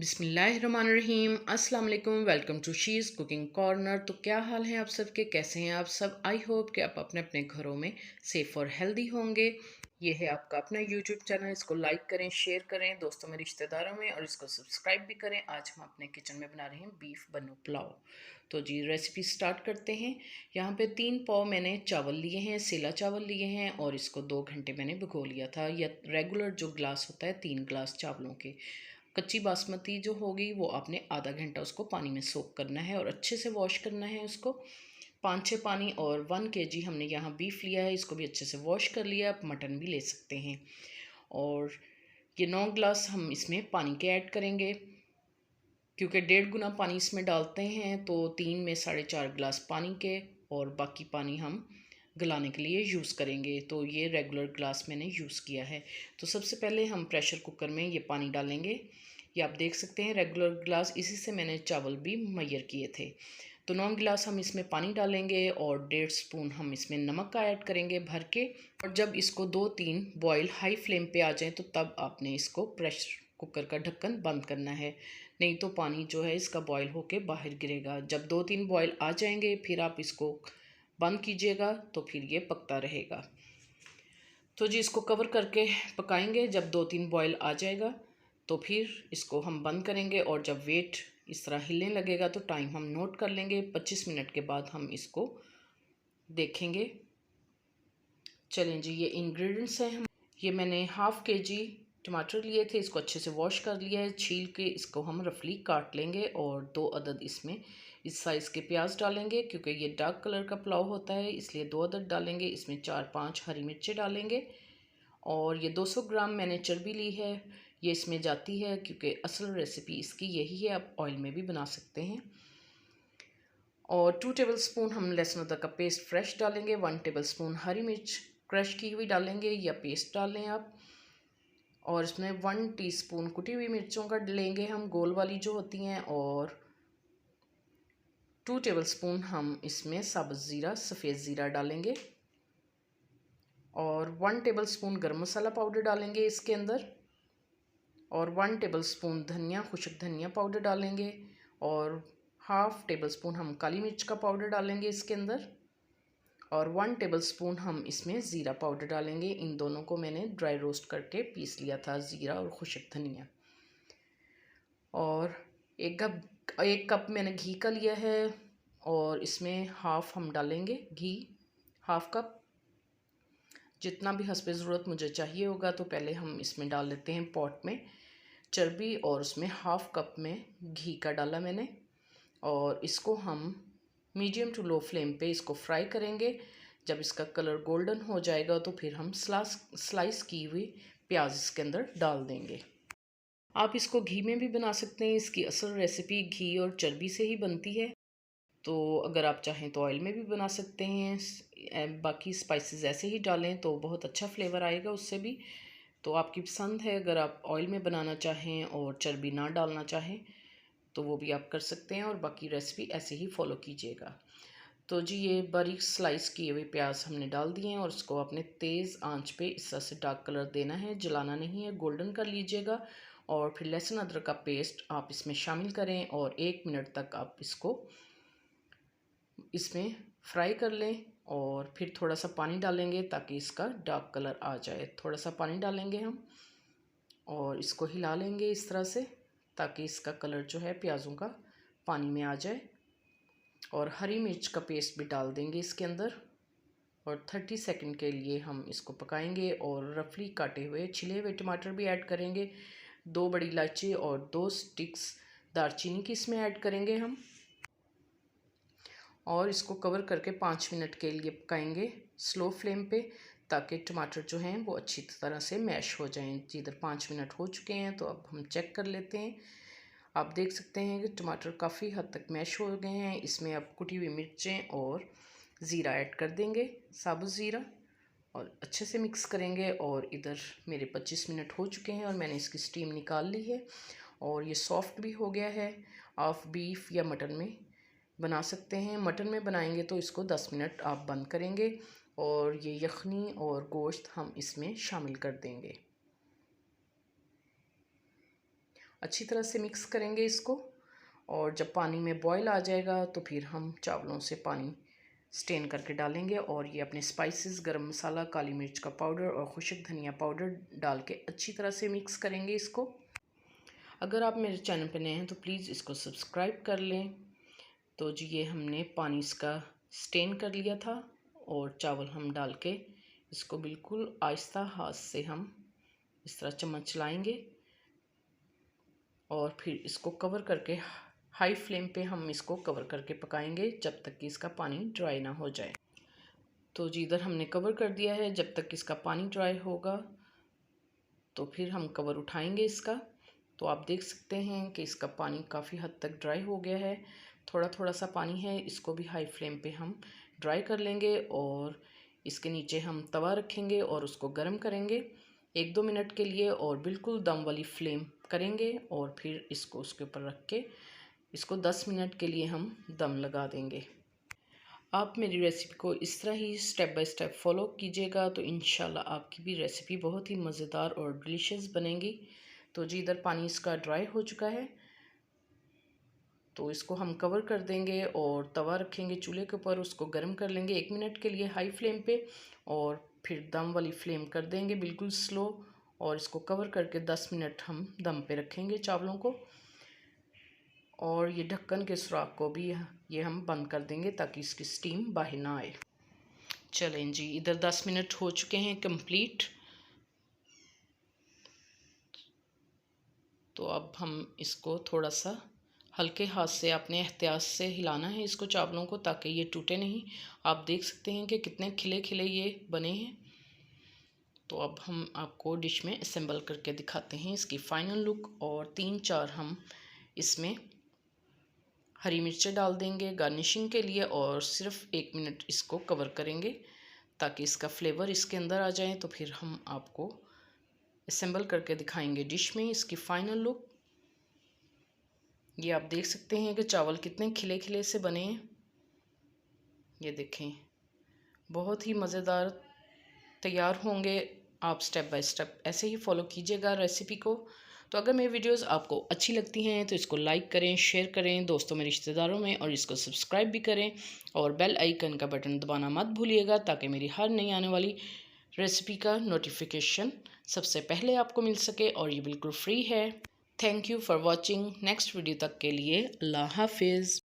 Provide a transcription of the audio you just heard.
बिस्मिल्लाहिर्रहमानिर्रहीम। अस्सलाम वालेकुम। Welcome to she's cooking corner. तो क्या हाल है आप सबके, कैसे हैं आप सब। आई होप कि आप अपने अपने घरों में सेफ़ और हेल्दी होंगे। ये है आपका अपना यूट्यूब चैनल, इसको लाइक करें, शेयर करें दोस्तों में, रिश्तेदारों में, और इसको सब्सक्राइब भी करें। आज हम अपने किचन में बना रहे हैं बीफ बनो पुलाव। तो जी रेसिपी स्टार्ट करते हैं। यहाँ पे 3 पाव मैंने चावल लिए हैं, सेला चावल लिए हैं, और इसको 2 घंटे मैंने भिगो लिया था। या रेगुलर जो ग्लास होता है 3 ग्लास चावलों के। कच्ची बासमती जो होगी वो आपने आधा घंटा उसको पानी में सोक करना है और अच्छे से वॉश करना है उसको 5-6 पानी। और 1 kg हमने यहाँ बीफ लिया है, इसको भी अच्छे से वॉश कर लिया। आप मटन भी ले सकते हैं। और ये 9 ग्लास हम इसमें पानी के ऐड करेंगे, क्योंकि 1.5 गुना पानी इसमें डालते हैं तो 3 में 4.5 ग्लास पानी के, और बाकी पानी हम गलाने के लिए यूज़ करेंगे। तो ये रेगुलर ग्लास मैंने यूज़ किया है। तो सबसे पहले हम प्रेशर कुकर में ये पानी डालेंगे। ये आप देख सकते हैं रेगुलर ग्लास, इसी से मैंने चावल भी मैयर किए थे। तो 9 गिलास हम इसमें पानी डालेंगे और 1.5 स्पून हम इसमें नमक का ऐड करेंगे भर के। और जब इसको 2-3 बॉयल हाई फ्लेम पे आ जाए तो तब आपने इसको प्रेशर कुकर का ढक्कन बंद करना है, नहीं तो पानी जो है इसका बॉयल होके बाहर गिरेगा। जब 2-3 बॉयल आ जाएंगे फिर आप इसको बंद कीजिएगा, तो फिर ये पकता रहेगा। तो जी इसको कवर करके पकाएंगे। जब 2-3 बॉयल आ जाएगा तो फिर इसको हम बंद करेंगे, और जब वेट इस तरह हिलने लगेगा तो टाइम हम नोट कर लेंगे। 25 मिनट के बाद हम इसको देखेंगे। चलें जी, ये इंग्रेडिएंट्स हैं। ये मैंने ½ kg टमाटर लिए थे, इसको अच्छे से वॉश कर लिया है। छील के इसको हम रफली काट लेंगे, और 2 अदद इसमें इस साइज़ के प्याज डालेंगे, क्योंकि ये डार्क कलर का पुलाव होता है इसलिए 2 अदद डालेंगे। इसमें 4-5 हरी मिर्चें डालेंगे। और ये 200 ग्राम मैंने चर्बी ली है, ये इसमें जाती है क्योंकि असल रेसिपी इसकी यही है। आप ऑयल में भी बना सकते हैं। और 2 टेबलस्पून हम लहसुन अदरक का पेस्ट फ्रेश डालेंगे। 1 टेबलस्पून हरी मिर्च क्रश की हुई डालेंगे या पेस्ट डाल लें आप। और इसमें 1 टीस्पून कुटी हुई मिर्चों का लेंगे हम, गोल वाली जो होती हैं। और 2 टेबलस्पून हम इसमें साबुत ज़ीरा, सफ़ेद ज़ीरा डालेंगे। और 1 टेबलस्पून गरम मसाला पाउडर डालेंगे इसके अंदर। और 1 टेबलस्पून धनिया, खुश्क धनिया पाउडर डालेंगे। और ½ टेबलस्पून हम काली मिर्च का पाउडर डालेंगे इसके अंदर। और 1 टेबलस्पून हम इसमें ज़ीरा पाउडर डालेंगे। इन दोनों को मैंने ड्राई रोस्ट करके पीस लिया था, ज़ीरा और खुश्क धनिया। और 1 कप मैंने घी का लिया है, और इसमें हाफ़ हम डालेंगे घी, ½ कप। जितना भी हस्बे ज़रूरत मुझे चाहिए होगा, तो पहले हम इसमें डाल लेते हैं पॉट में चर्बी, और उसमें ½ कप में घी का डाला मैंने। और इसको हम मीडियम टू लो फ्लेम पे इसको फ्राई करेंगे। जब इसका कलर गोल्डन हो जाएगा तो फिर हम स्लाइस की हुई प्याज इसके अंदर डाल देंगे। आप इसको घी में भी बना सकते हैं, इसकी असल रेसिपी घी और चर्बी से ही बनती है। तो अगर आप चाहें तो ऑयल में भी बना सकते हैं। बाकी स्पाइसेस ऐसे ही डालें तो बहुत अच्छा फ्लेवर आएगा उससे भी। तो आपकी पसंद है, अगर आप ऑयल में बनाना चाहें और चर्बी ना डालना चाहें तो वो भी आप कर सकते हैं। और बाकी रेसिपी ऐसे ही फॉलो कीजिएगा। तो जी ये बारीक स्लाइस किए हुए प्याज हमने डाल दिए हैं, और इसको अपने तेज़ आंच पे इस तरह से डार्क कलर देना है, जलाना नहीं है, गोल्डन कर लीजिएगा। और फिर लहसुन अदरक का पेस्ट आप इसमें शामिल करें, और 1 मिनट तक आप इसको इसमें फ्राई कर लें। और फिर थोड़ा सा पानी डालेंगे ताकि इसका डार्क कलर आ जाए। थोड़ा सा पानी डालेंगे हम, और इसको हिला लेंगे इस तरह से, ताकि इसका कलर जो है प्याज़ों का पानी में आ जाए। और हरी मिर्च का पेस्ट भी डाल देंगे इसके अंदर, और 30 सेकंड के लिए हम इसको पकाएंगे। और रफली काटे हुए छिले हुए टमाटर भी ऐड करेंगे। 2 बड़ी इलायची और 2 स्टिक्स दालचीनी की इसमें ऐड करेंगे हम। और इसको कवर करके 5 मिनट के लिए पकाएंगे स्लो फ्लेम पे, ताकि टमाटर जो हैं वो अच्छी तरह से मैश हो जाएं। जिधर 5 मिनट हो चुके हैं तो अब हम चेक कर लेते हैं। आप देख सकते हैं कि टमाटर काफ़ी हद तक मैश हो गए हैं। इसमें अब कुटी हुई मिर्चें और ज़ीरा ऐड कर देंगे, साबुत ज़ीरा, और अच्छे से मिक्स करेंगे। और इधर मेरे 25 मिनट हो चुके हैं और मैंने इसकी स्टीम निकाल ली है, और ये सॉफ्ट भी हो गया है। आप बीफ या मटन में बना सकते हैं। मटन में बनाएंगे तो इसको 10 मिनट आप बंद करेंगे, और ये यखनी और गोश्त हम इसमें शामिल कर देंगे। अच्छी तरह से मिक्स करेंगे इसको। और जब पानी में बॉईल आ जाएगा तो फिर हम चावलों से पानी स्टेन करके डालेंगे और ये अपने स्पाइसेस, गरम मसाला, काली मिर्च का पाउडर और खुशक धनिया पाउडर डाल के अच्छी तरह से मिक्स करेंगे इसको। अगर आप मेरे चैनल पर नए हैं तो प्लीज़ इसको सब्सक्राइब कर लें। तो जी ये हमने पानी इसका स्टेन कर लिया था और चावल हम डाल के इसको बिल्कुल आहिस्ता हाथ से हम इस तरह चम्मच चलाएंगे और फिर इसको कवर करके हाई फ्लेम पे हम इसको कवर करके पकाएंगे जब तक कि इसका पानी ड्राई ना हो जाए। तो जी इधर हमने कवर कर दिया है। जब तक इसका पानी ड्राई होगा तो फिर हम कवर उठाएंगे इसका। तो आप देख सकते हैं कि इसका पानी काफ़ी हद तक ड्राई हो गया है। थोड़ा थोड़ा सा पानी है, इसको भी हाई फ्लेम पे हम ड्राई कर लेंगे और इसके नीचे हम तवा रखेंगे और उसको गर्म करेंगे 1-2 मिनट के लिए और बिल्कुल दम वाली फ्लेम करेंगे और फिर इसको उसके ऊपर रख के इसको 10 मिनट के लिए हम दम लगा देंगे। आप मेरी रेसिपी को इस तरह ही स्टेप बाय स्टेप फॉलो कीजिएगा तो इंशाल्लाह आपकी भी रेसिपी बहुत ही मज़ेदार और डिलीशियस बनेगी। तो जी इधर पानी इसका ड्राई हो चुका है तो इसको हम कवर कर देंगे और तवा रखेंगे चूल्हे के ऊपर, उसको गर्म कर लेंगे 1 मिनट के लिए हाई फ्लेम पे और फिर दम वाली फ्लेम कर देंगे बिल्कुल स्लो और इसको कवर करके 10 मिनट हम दम पे रखेंगे चावलों को। और ये ढक्कन के सुराख को भी ये हम बंद कर देंगे ताकि इसकी स्टीम बाहर ना आए। चलें जी इधर 10 मिनट हो चुके हैं कंप्लीट। तो अब हम इसको थोड़ा सा हल्के हाथ से अपने एहतियात से हिलाना है इसको चावलों को ताकि ये टूटे नहीं। आप देख सकते हैं कि कितने खिले खिले ये बने हैं। तो अब हम आपको डिश में असेंबल करके दिखाते हैं इसकी फ़ाइनल लुक। और 3-4 हम इसमें हरी मिर्चें डाल देंगे गार्निशिंग के लिए और सिर्फ 1 मिनट इसको कवर करेंगे ताकि इसका फ्लेवर इसके अंदर आ जाए। तो फिर हम आपको असेंबल करके दिखाएंगे डिश में इसकी फ़ाइनल लुक। ये आप देख सकते हैं कि चावल कितने खिले खिले से बने हैं। ये देखें बहुत ही मज़ेदार तैयार होंगे। आप स्टेप बाय स्टेप ऐसे ही फॉलो कीजिएगा रेसिपी को। तो अगर मेरी वीडियोस आपको अच्छी लगती हैं तो इसको लाइक करें, शेयर करें दोस्तों में, रिश्तेदारों में और इसको सब्सक्राइब भी करें और बेल आइकन का बटन दबाना मत भूलिएगा ताकि मेरी हर नई आने वाली रेसिपी का नोटिफिकेशन सबसे पहले आपको मिल सके और ये बिल्कुल फ्री है। Thank you for watching. Next video तक के लिए अल्लाह हाफिज़।